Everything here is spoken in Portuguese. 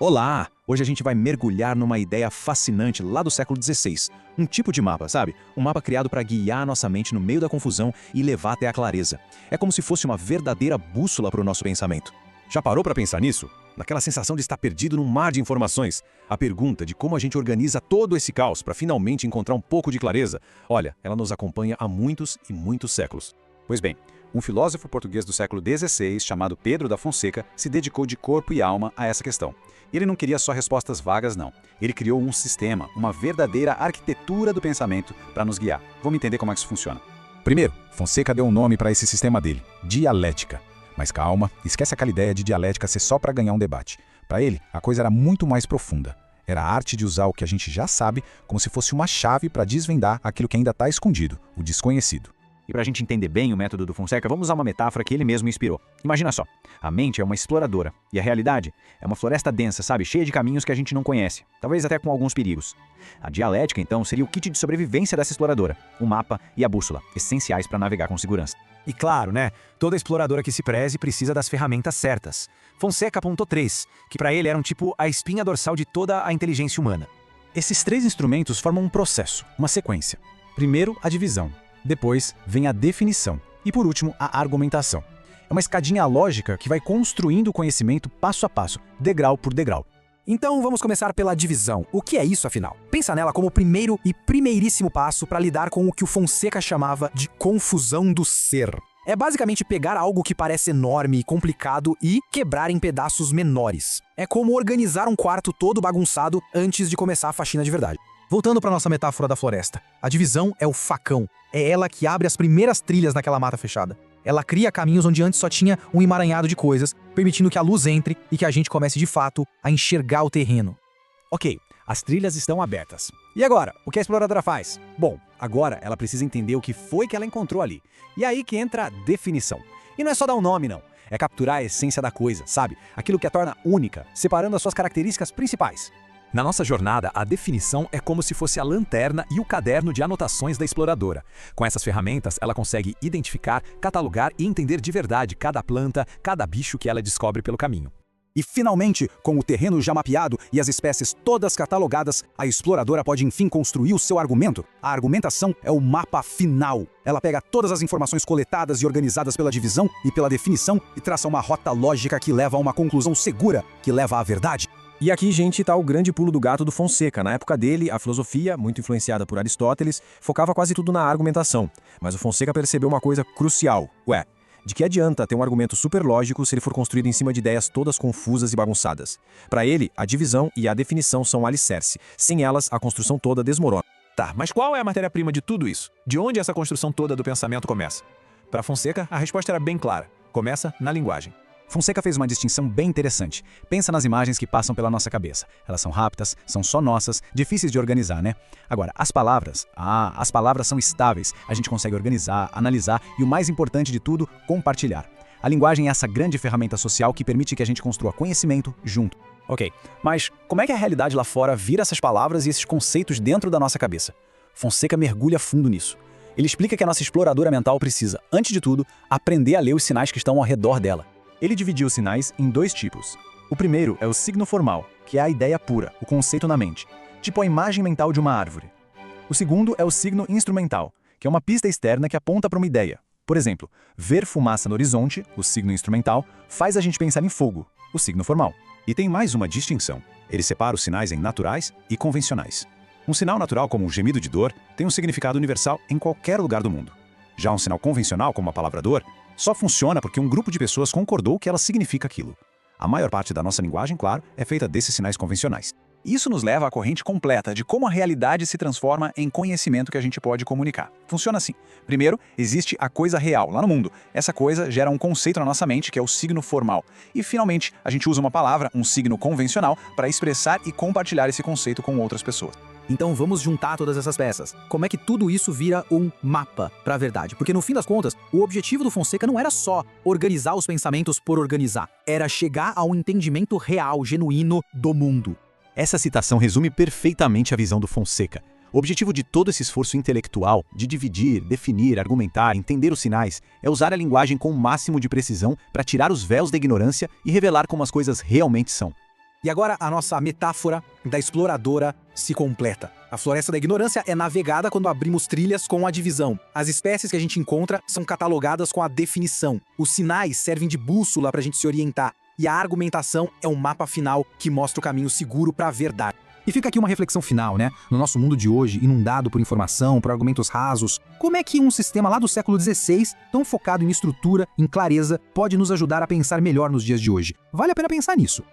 Olá! Hoje a gente vai mergulhar numa ideia fascinante lá do século XVI. Um tipo de mapa, sabe? Um mapa criado para guiar nossa mente no meio da confusão e levar até a clareza. É como se fosse uma verdadeira bússola para o nosso pensamento. Já parou para pensar nisso? Naquela sensação de estar perdido num mar de informações. A pergunta de como a gente organiza todo esse caos para finalmente encontrar um pouco de clareza, olha, ela nos acompanha há muitos e muitos séculos. Pois bem, um filósofo português do século XVI, chamado Pedro da Fonseca, se dedicou de corpo e alma a essa questão. E ele não queria só respostas vagas, não. Ele criou um sistema, uma verdadeira arquitetura do pensamento para nos guiar. Vamos entender como é que isso funciona. Primeiro, Fonseca deu um nome para esse sistema dele, dialética. Mas calma, esquece aquela ideia de dialética ser só para ganhar um debate. Para ele, a coisa era muito mais profunda. Era a arte de usar o que a gente já sabe como se fosse uma chave para desvendar aquilo que ainda está escondido, o desconhecido. E para a gente entender bem o método do Fonseca, vamos usar uma metáfora que ele mesmo inspirou. Imagina só, a mente é uma exploradora e a realidade é uma floresta densa, sabe? Cheia de caminhos que a gente não conhece, talvez até com alguns perigos. A dialética, então, seria o kit de sobrevivência dessa exploradora, o mapa e a bússola, essenciais para navegar com segurança. E claro, né? Toda exploradora que se preze precisa das ferramentas certas. Fonseca apontou 3, que para ele eram tipo a espinha dorsal de toda a inteligência humana. Esses 3 instrumentos formam um processo, uma sequência. Primeiro, a divisão. Depois vem a definição e, por último, a argumentação. É uma escadinha lógica que vai construindo o conhecimento passo a passo, degrau por degrau. Então vamos começar pela divisão. O que é isso, afinal? Pensa nela como o primeiro e primeiríssimo passo para lidar com o que o Fonseca chamava de confusão do ser. É basicamente pegar algo que parece enorme e complicado e quebrar em pedaços menores. É como organizar um quarto todo bagunçado antes de começar a faxina de verdade. Voltando para nossa metáfora da floresta, a divisão é o facão. É ela que abre as primeiras trilhas naquela mata fechada. Ela cria caminhos onde antes só tinha um emaranhado de coisas, permitindo que a luz entre e que a gente comece de fato a enxergar o terreno. Ok, as trilhas estão abertas. E agora, o que a exploradora faz? Bom, agora ela precisa entender o que foi que ela encontrou ali. E aí que entra a definição. E não é só dar um nome, não. É capturar a essência da coisa, sabe? Aquilo que a torna única, separando as suas características principais. Na nossa jornada, a definição é como se fosse a lanterna e o caderno de anotações da exploradora. Com essas ferramentas, ela consegue identificar, catalogar e entender de verdade cada planta, cada bicho que ela descobre pelo caminho. E finalmente, com o terreno já mapeado e as espécies todas catalogadas, a exploradora pode enfim construir o seu argumento. A argumentação é o mapa final. Ela pega todas as informações coletadas e organizadas pela divisão e pela definição e traça uma rota lógica que leva a uma conclusão segura, que leva à verdade. E aqui, gente, está o grande pulo do gato do Fonseca. Na época dele, a filosofia, muito influenciada por Aristóteles, focava quase tudo na argumentação. Mas o Fonseca percebeu uma coisa crucial. Ué, de que adianta ter um argumento super lógico se ele for construído em cima de ideias todas confusas e bagunçadas? Para ele, a divisão e a definição são o alicerce. Sem elas, a construção toda desmorona. Tá, mas qual é a matéria-prima de tudo isso? De onde essa construção toda do pensamento começa? Para Fonseca, a resposta era bem clara. Começa na linguagem. Fonseca fez uma distinção bem interessante. Pensa nas imagens que passam pela nossa cabeça. Elas são rápidas, são só nossas, difíceis de organizar, né? Agora, as palavras são estáveis. A gente consegue organizar, analisar e, o mais importante de tudo, compartilhar. A linguagem é essa grande ferramenta social que permite que a gente construa conhecimento junto. Ok, mas como é que a realidade lá fora vira essas palavras e esses conceitos dentro da nossa cabeça? Fonseca mergulha fundo nisso. Ele explica que a nossa exploradora mental precisa, antes de tudo, aprender a ler os sinais que estão ao redor dela. Ele dividiu os sinais em 2 tipos. O primeiro é o signo formal, que é a ideia pura, o conceito na mente, tipo a imagem mental de uma árvore. O segundo é o signo instrumental, que é uma pista externa que aponta para uma ideia. Por exemplo, ver fumaça no horizonte, o signo instrumental, faz a gente pensar em fogo, o signo formal. E tem mais uma distinção. Ele separa os sinais em naturais e convencionais. Um sinal natural, como um gemido de dor, tem um significado universal em qualquer lugar do mundo. Já um sinal convencional, como a palavra dor, só funciona porque um grupo de pessoas concordou que ela significa aquilo. A maior parte da nossa linguagem, claro, é feita desses sinais convencionais. Isso nos leva à corrente completa de como a realidade se transforma em conhecimento que a gente pode comunicar. Funciona assim. Primeiro, existe a coisa real lá no mundo. Essa coisa gera um conceito na nossa mente, que é o signo formal. E, finalmente, a gente usa uma palavra, um signo convencional, para expressar e compartilhar esse conceito com outras pessoas. Então vamos juntar todas essas peças. Como é que tudo isso vira um mapa para a verdade? Porque no fim das contas, o objetivo do Fonseca não era só organizar os pensamentos por organizar. Era chegar a um entendimento real, genuíno do mundo. Essa citação resume perfeitamente a visão do Fonseca. O objetivo de todo esse esforço intelectual, de dividir, definir, argumentar, entender os sinais, é usar a linguagem com o máximo de precisão para tirar os véus da ignorância e revelar como as coisas realmente são. E agora a nossa metáfora da exploradora se completa. A floresta da ignorância é navegada quando abrimos trilhas com a divisão. As espécies que a gente encontra são catalogadas com a definição. Os sinais servem de bússola para a gente se orientar. E a argumentação é um mapa final que mostra o caminho seguro para a verdade. E fica aqui uma reflexão final, né? No nosso mundo de hoje, inundado por informação, por argumentos rasos, como é que um sistema lá do século XVI, tão focado em estrutura, em clareza, pode nos ajudar a pensar melhor nos dias de hoje? Vale a pena pensar nisso.